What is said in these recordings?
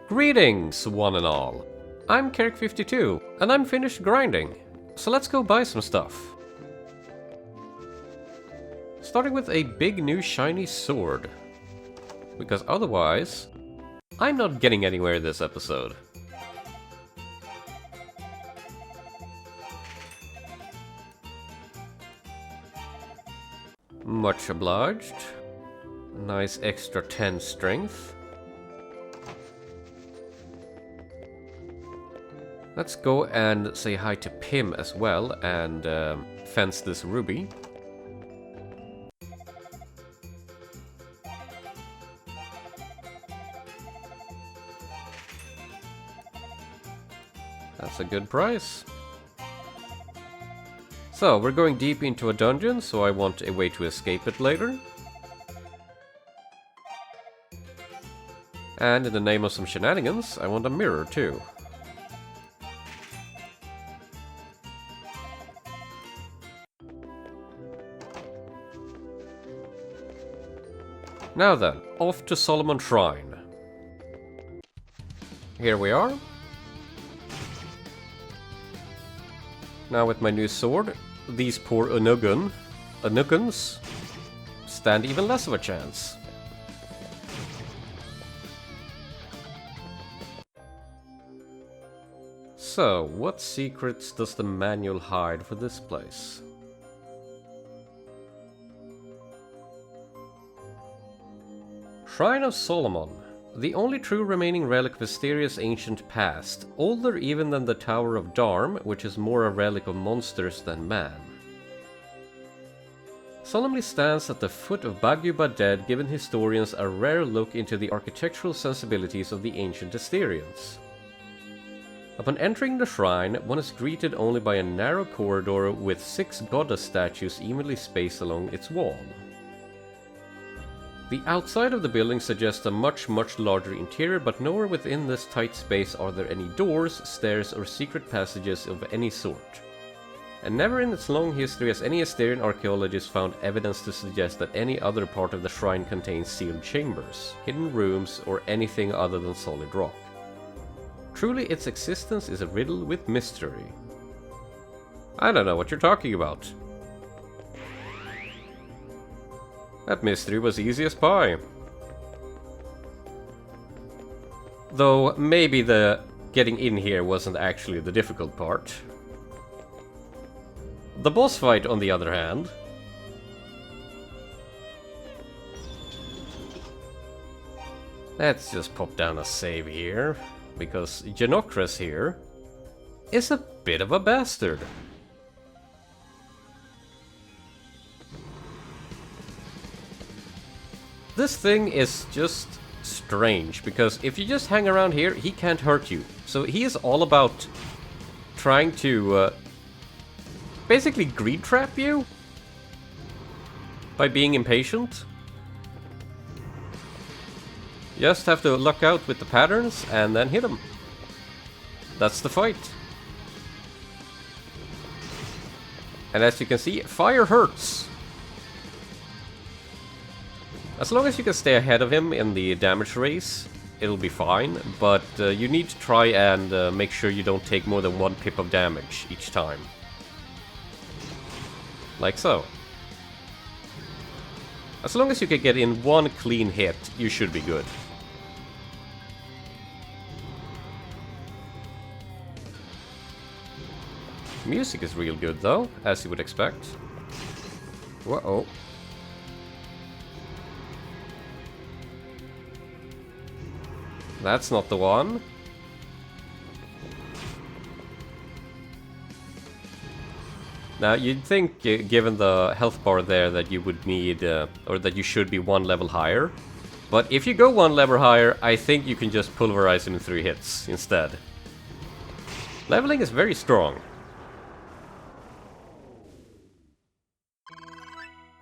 Greetings, one and all. I'm Kerrik52, and I'm finished grinding, so let's go buy some stuff. Starting with a big new shiny sword, because otherwise, I'm not getting anywhere this episode. Much obliged. Nice extra 10 strength. Let's go and say hi to Pim as well and fence this ruby. That's a good price. So, we're going deep into a dungeon, so I want a way to escape it later. And in the name of some shenanigans, I want a mirror too. Now then, off to Solomon Shrine. Here we are. Now with my new sword, these poor Unugans stand even less of a chance. So, what secrets does the manual hide for this place? Shrine of Solomon, the only true remaining relic of Asteria's ancient past, older even than the Tower of Darm, which is more a relic of monsters than man. Solemnly stands at the foot of Baguba Dead, giving historians a rare look into the architectural sensibilities of the ancient Asterians. Upon entering the shrine, one is greeted only by a narrow corridor with 6 goddess statues evenly spaced along its wall. The outside of the building suggests a much larger interior, but nowhere within this tight space are there any doors, stairs, or secret passages of any sort. And never in its long history has any Asterian archaeologist found evidence to suggest that any other part of the shrine contains sealed chambers, hidden rooms, or anything other than solid rock. Truly, its existence is a riddle with mystery. I don't know what you're talking about. That mystery was easy as pie. Though, maybe the getting in here wasn't actually the difficult part. The boss fight, on the other hand... Let's just pop down a save here, because Jenocres here is a bit of a bastard. This thing is just strange, because if you just hang around here, he can't hurt you. So he is all about trying to basically greed trap you by being impatient. You just have to luck out with the patterns and then hit him. That's the fight. And as you can see, fire hurts. As long as you can stay ahead of him in the damage race, it'll be fine, but you need to try and make sure you don't take more than 1 pip of damage each time. Like so. As long as you can get in 1 clean hit, you should be good. Music is real good though, as you would expect. Whoa. That's not the one. Now, you'd think, given the health bar there, that you would need, or that you should be 1 level higher. But if you go 1 level higher, I think you can just pulverize him in 3 hits instead. Leveling is very strong.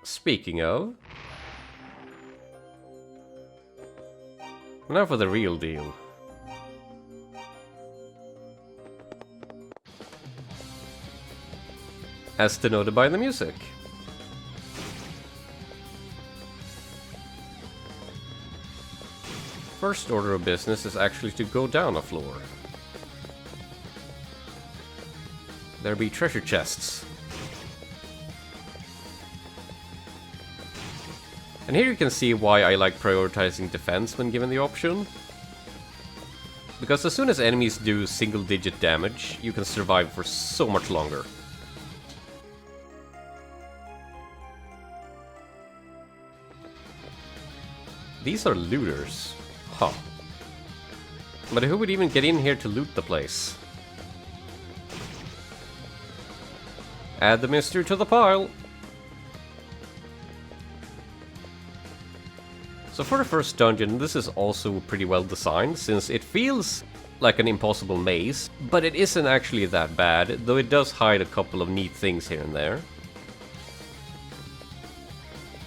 Speaking of... Now for the real deal. As denoted by the music. first order of business is actually to go down a floor. There be treasure chests. And here you can see why I like prioritizing defense when given the option. Because as soon as enemies do single-digit damage, you can survive for so much longer. These are looters. Huh. But who would even get in here to loot the place? Add the mystery to the pile! So for the first dungeon, this is also pretty well designed, since it feels like an impossible maze, but it isn't actually that bad, though it does hide a couple of neat things here and there.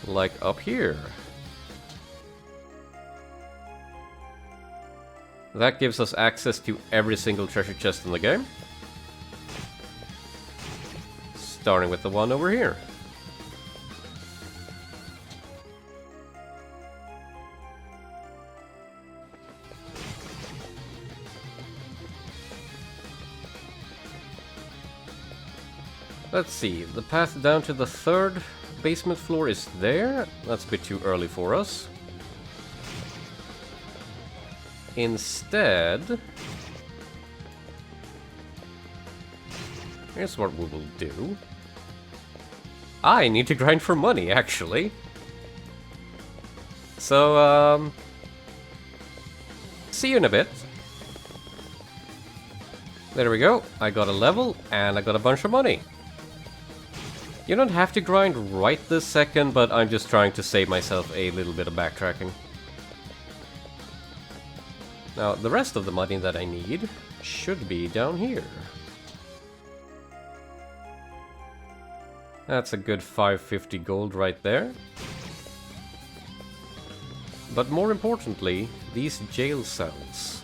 Like up here. That gives us access to every single treasure chest in the game. Starting with the one over here. Let's see, the path down to the third basement floor is there. That's a bit too early for us. Instead, here's what we will do. I need to grind for money, actually. So, see you in a bit. There we go. I got a level, and I got a bunch of money. You don't have to grind right this second, but I'm just trying to save myself a little bit of backtracking. Now, the rest of the money that I need should be down here. That's a good 550 gold right there. But more importantly, these jail cells.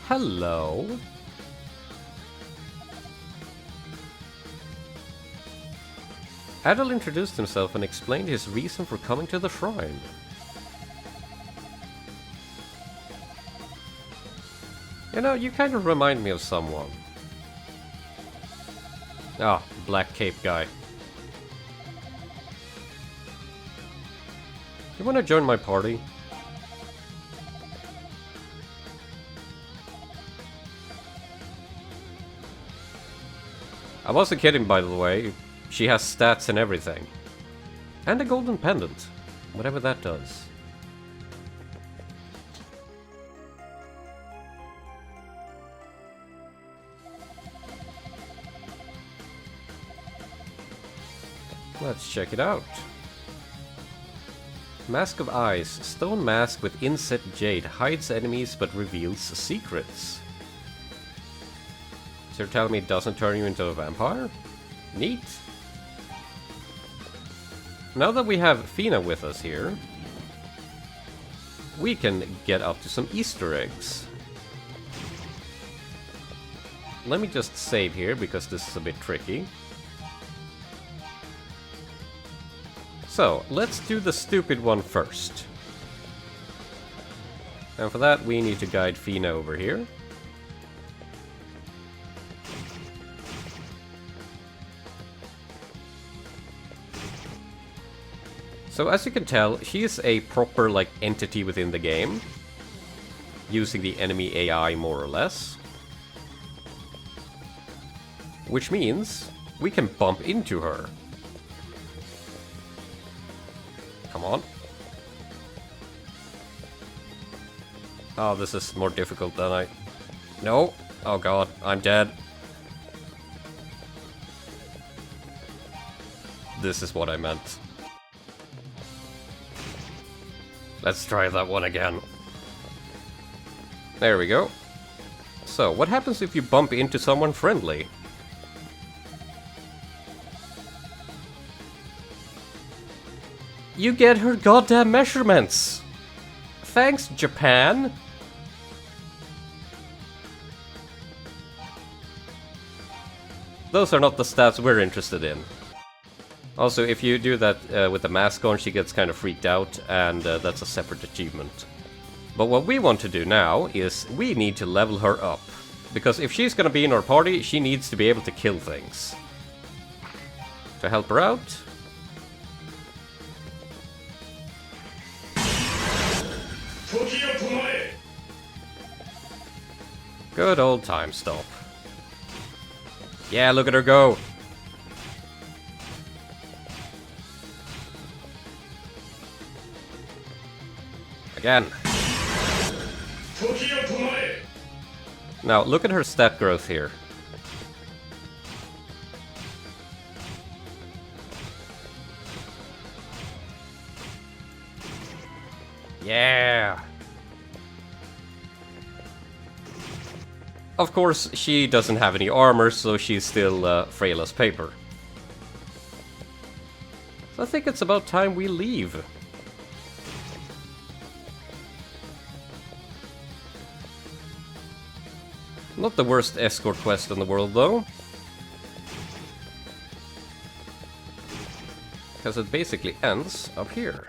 Hello? Adel introduced himself and explained his reason for coming to the shrine. You know, you kind of remind me of someone. Ah, black cape guy. You wanna join my party? I wasn't kidding, by the way. She has stats and everything. And a golden pendant. Whatever that does. Let's check it out. Mask of Eyes. Stone mask with inset jade. Hides enemies but reveals secrets. So you're telling me it doesn't turn you into a vampire? Neat. Now that we have Feena with us here, we can get up to some Easter eggs. Let me just save here, because this is a bit tricky. So, let's do the stupid one first. And for that, we need to guide Feena over here. So as you can tell, she is a proper, like, entity within the game, using the enemy AI more or less. Which means we can bump into her. Come on. Oh, this is more difficult than I... No! Oh god, I'm dead. This is what I meant. Let's try that one again. There we go. So, what happens if you bump into someone friendly? You get her goddamn measurements! Thanks, Japan! Those are not the stats we're interested in. Also, if you do that with the mask on, she gets kind of freaked out, and that's a separate achievement. But what we want to do now is we need to level her up. Because if she's gonna be in our party, she needs to be able to kill things. To help her out... Good old time stop. Yeah, look at her go! Again. Now, look at her stat growth here. Yeah! Of course, she doesn't have any armor, so she's still frail as paper. So I think it's about time we leave. Not the worst escort quest in the world, though. Because it basically ends up here.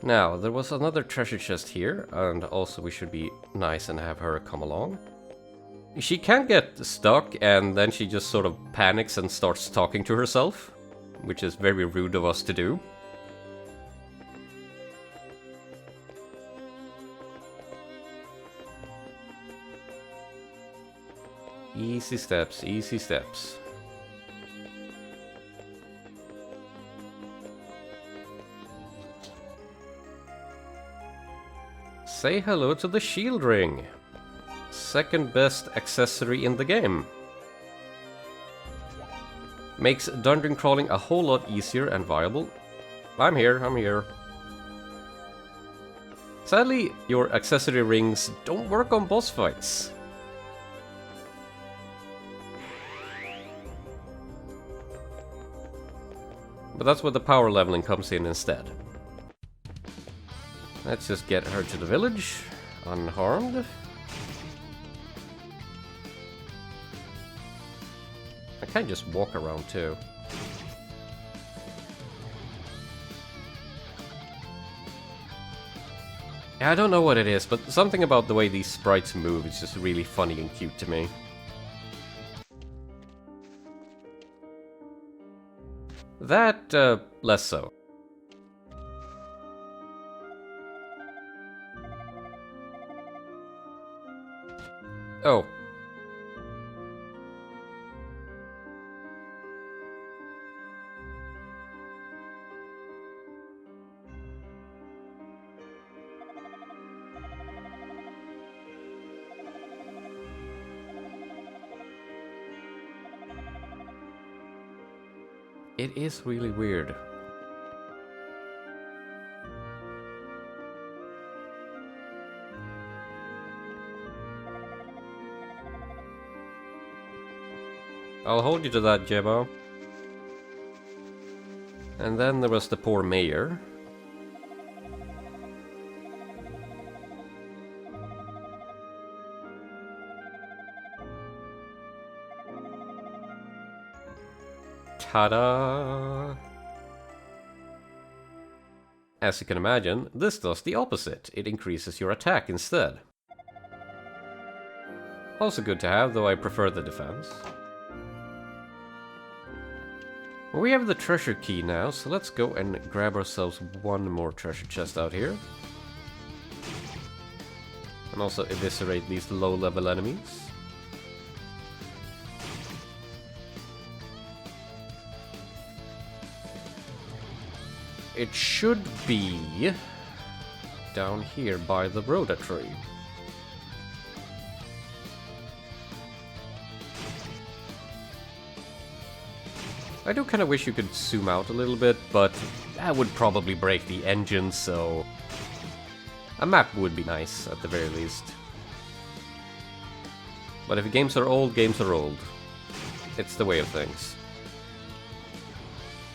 Now, there was another treasure chest here, and also we should be nice and have her come along. She can get stuck, and then she just sort of panics and starts talking to herself, which is very rude of us to do. Easy steps, easy steps. Say hello to the shield ring. Second best accessory in the game. Makes dungeon crawling a whole lot easier and viable. I'm here, I'm here. Sadly, your accessory rings don't work on boss fights. But that's where the power leveling comes in instead. Let's just get her to the village, unharmed. I can just walk around too. I don't know what it is, but something about the way these sprites move is just really funny and cute to me. That, less so. Oh. It is really weird. I'll hold you to that, Gemma. And then there was the poor mayor. Ta-da! As you can imagine, this does the opposite. It increases your attack instead. Also good to have, though I prefer the defense. We have the treasure key now, so let's go and grab ourselves one more treasure chest out here. And also eviscerate these low-level enemies. It should be down here by the Rhoda tree. I do kind of wish you could zoom out a little bit, but that would probably break the engine, so a map would be nice at the very least. But if games are old, games are old. It's the way of things.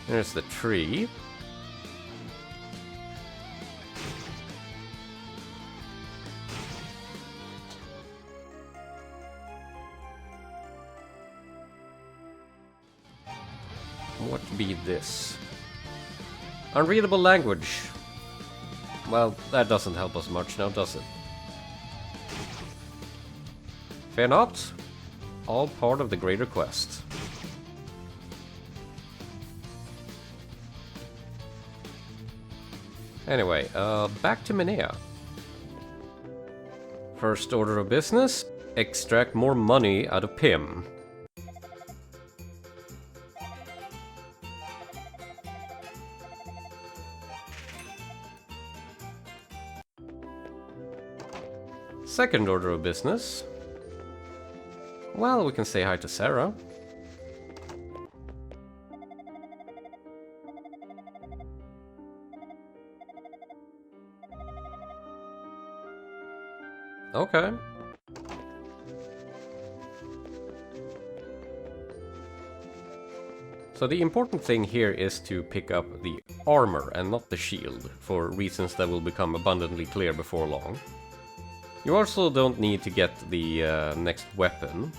There's the tree. What be this? Unreadable language. Well, that doesn't help us much now, does it? Fear not. All part of the greater quest. Anyway, back to Minea. First order of business, extract more money out of Pim. Second order of business. Well, we can say hi to Sarah. Okay. So the important thing here is to pick up the armor and not the shield, for reasons that will become abundantly clear before long. You also don't need to get the next weapon.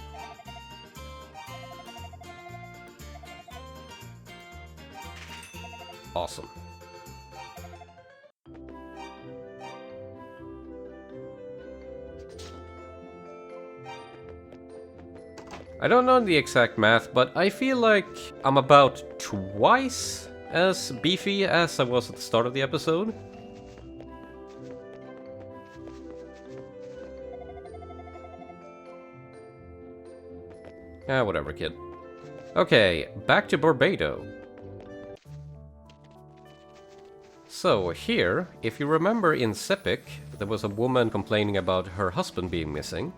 Awesome. I don't know the exact math, but I feel like I'm about twice as beefy as I was at the start of the episode. Ah, whatever, kid. Okay, back to Barbados. So, here, if you remember in Sepik, there was a woman complaining about her husband being missing.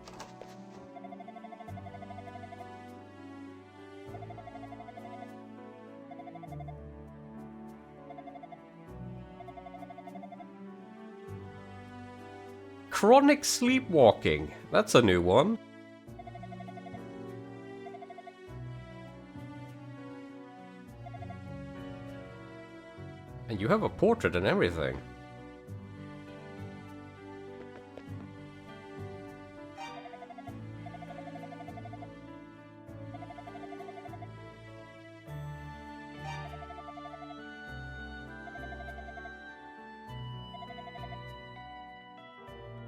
Chronic Sleepwalking. That's a new one. And you have a portrait and everything.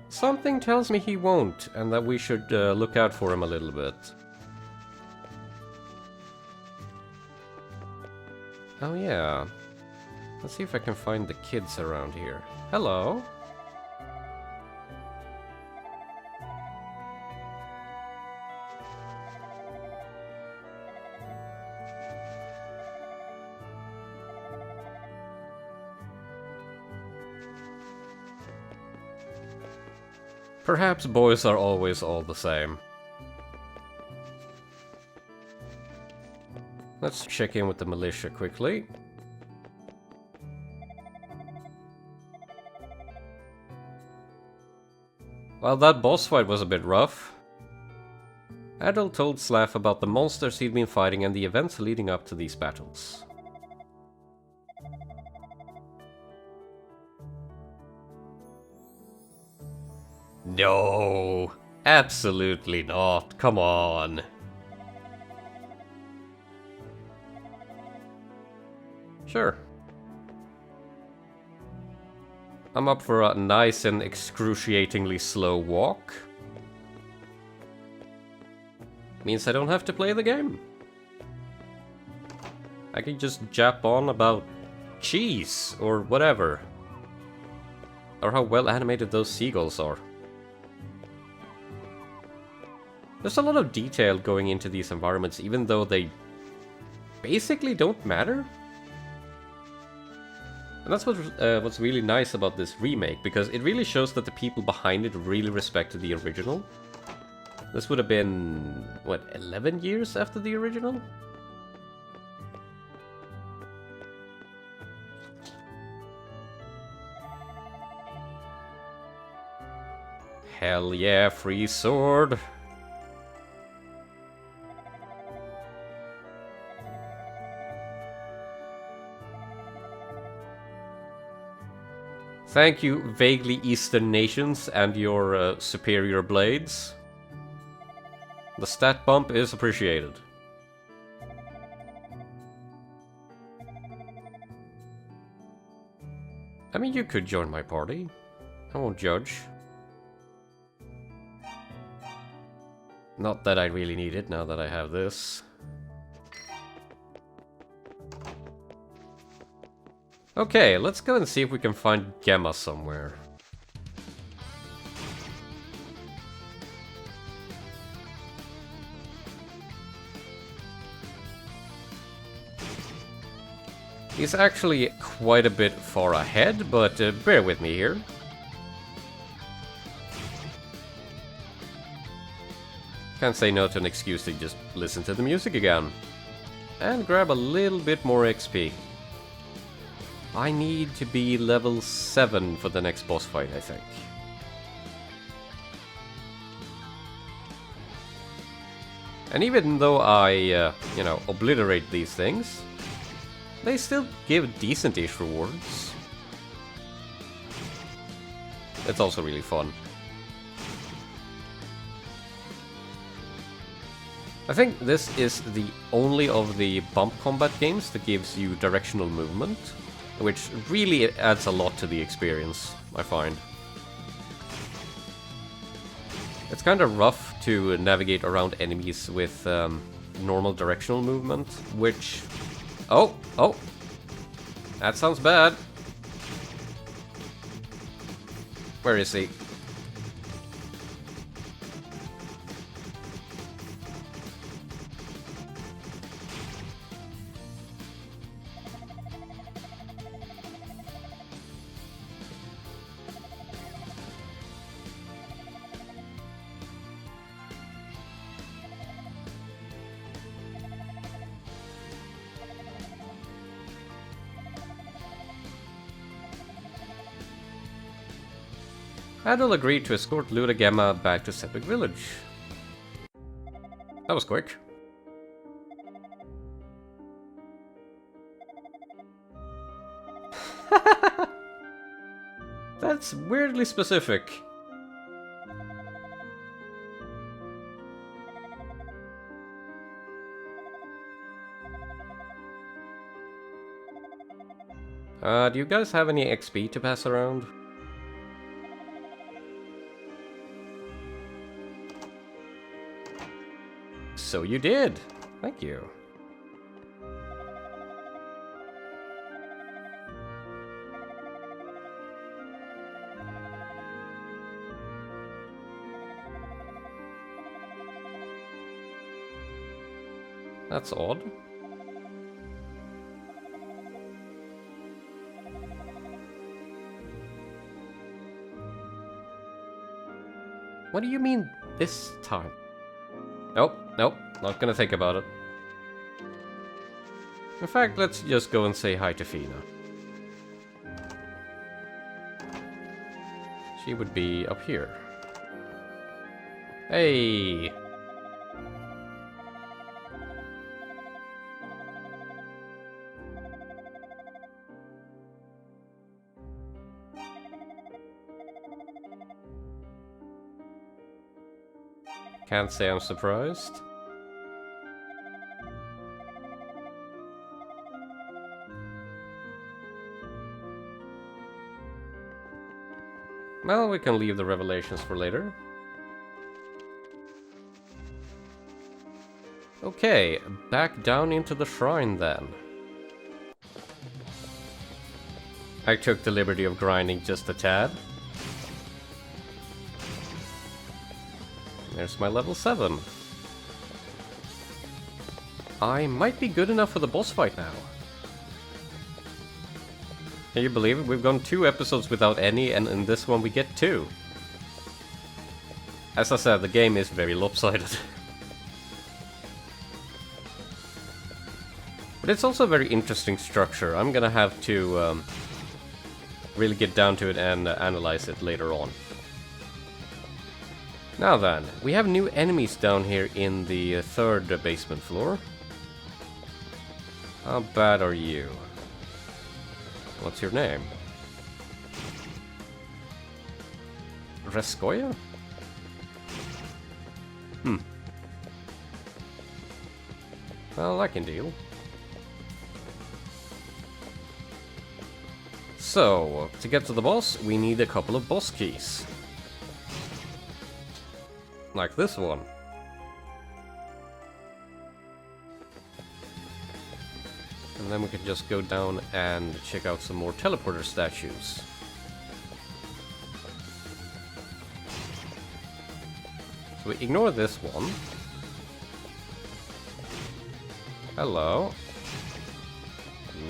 Something tells me he won't, and that we should look out for him a little bit. Oh yeah. Let's see if I can find the kids around here. Hello? Perhaps boys are always all the same. Let's check in with the militia quickly. Well, that boss fight was a bit rough. Adol told Slav about the monsters he'd been fighting and the events leading up to these battles. No, absolutely not. Come on. Sure. I'm up for a nice and excruciatingly slow walk. Means I don't have to play the game. I can just jap on about cheese or whatever. Or how well animated those seagulls are. There's a lot of detail going into these environments, even though they basically don't matter. And that's what's really nice about this remake, because it really shows that the people behind it really respected the original. This would have been, what, 11 years after the original? Hell yeah, free sword! Thank you, vaguely Eastern nations and your superior blades. The stat bump is appreciated. I mean, you could join my party. I won't judge. Not that I really need it now that I have this. Okay, let's go and see if we can find Gemma somewhere. He's actually quite a bit far ahead, but bear with me here. Can't say no to an excuse to just listen to the music again. And grab a little bit more XP. I need to be level 7 for the next boss fight, I think. And even though I, you know, obliterate these things, they still give decent-ish rewards. It's also really fun. I think this is the only of the bump combat games that gives you directional movement, which really adds a lot to the experience, I find. It's kind of rough to navigate around enemies with normal directional movement, which... Oh! That sounds bad. Where is he? Adol agreed to escort Luta Gemma back to Sepik village. That was quick. That's weirdly specific. Do you guys have any XP to pass around? So you did. Thank you. That's odd. What do you mean this time? Nope, not gonna think about it. In fact, let's just go and say hi to Feena. She would be up here. Hey! Can't say I'm surprised. Well, we can leave the revelations for later. Okay, back down into the shrine then. I took the liberty of grinding just a tad. There's my level 7. I might be good enough for the boss fight now. Can you believe it? We've gone 2 episodes without any, and in this one we get 2. As I said, the game is very lopsided. But it's also a very interesting structure. I'm gonna have to really get down to it and analyze it later on. Now then, we have new enemies down here in the 3rd basement floor. How bad are you? What's your name? Reskoya? Well, I can deal. So, to get to the boss, we need a couple of boss keys. Like this one. And then we can just go down and check out some more teleporter statues. So we ignore this one. Hello.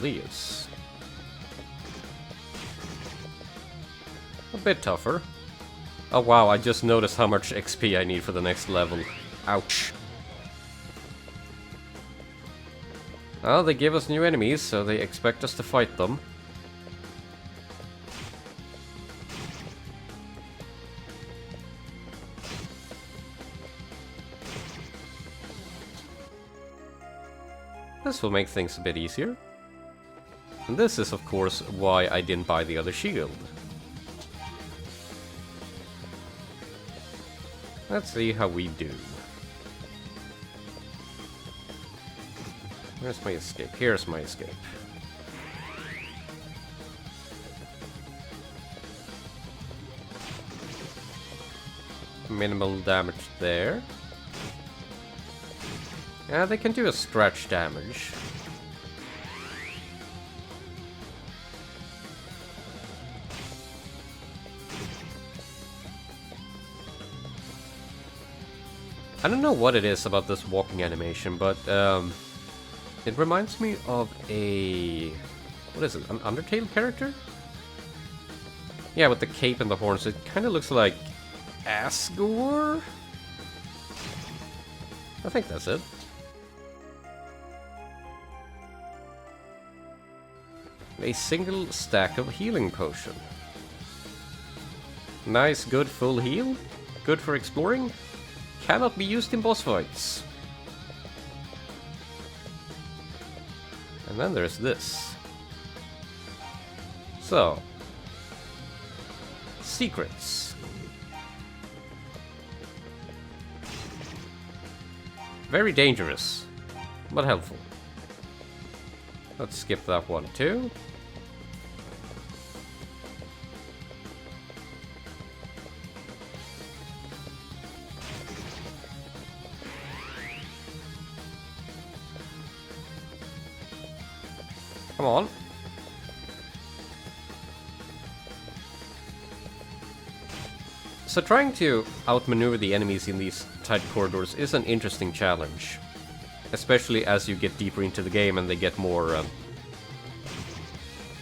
Leos. A bit tougher. Oh wow, I just noticed how much XP I need for the next level. Ouch. Well, they give us new enemies, so they expect us to fight them. This will make things a bit easier. And this is, of course, why I didn't buy the other shield. Let's see how we do. Where's my escape? Here's my escape. Minimal damage there. Yeah, they can do a scratch damage. I don't know what it is about this walking animation, but it reminds me of a... what is it? An Undertale character? Yeah, with the cape and the horns. It kind of looks like Asgore? I think that's it. A single stack of healing potion. Nice, good full heal. Good for exploring. Cannot be used in boss fights. And then there's this. So. Secrets. Very dangerous, but helpful. Let's skip that one too. Come on. So trying to outmaneuver the enemies in these tight corridors is an interesting challenge. Especially as you get deeper into the game and they get more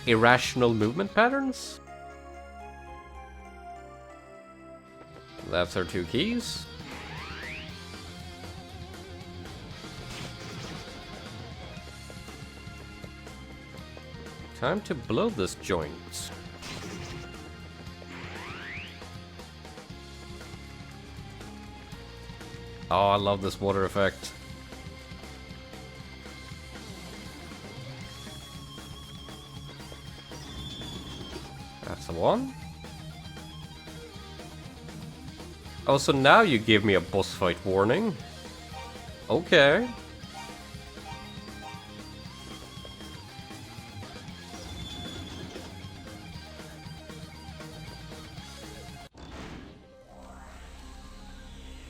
irrational movement patterns. That's our 2 keys. Time to blow this joint. Oh, I love this water effect. That's the one. Oh, so now you give me a boss fight warning. Okay.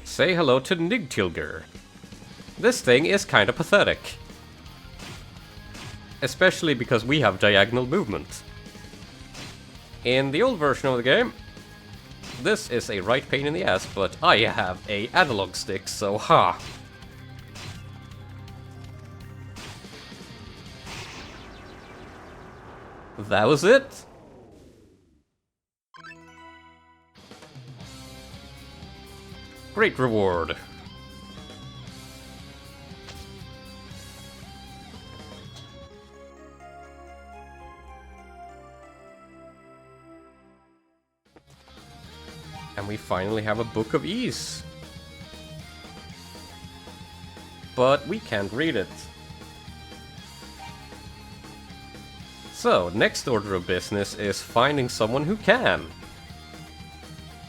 Say hello to Nygtilger. This thing is kinda pathetic. Especially because we have diagonal movement. In the old version of the game, this is a right pain in the ass, but I have a analog stick, so ha! That was it? Great reward. And we finally have a Book of Ease. But we can't read it. So, next order of business is finding someone who can.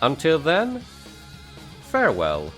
Until then, farewell.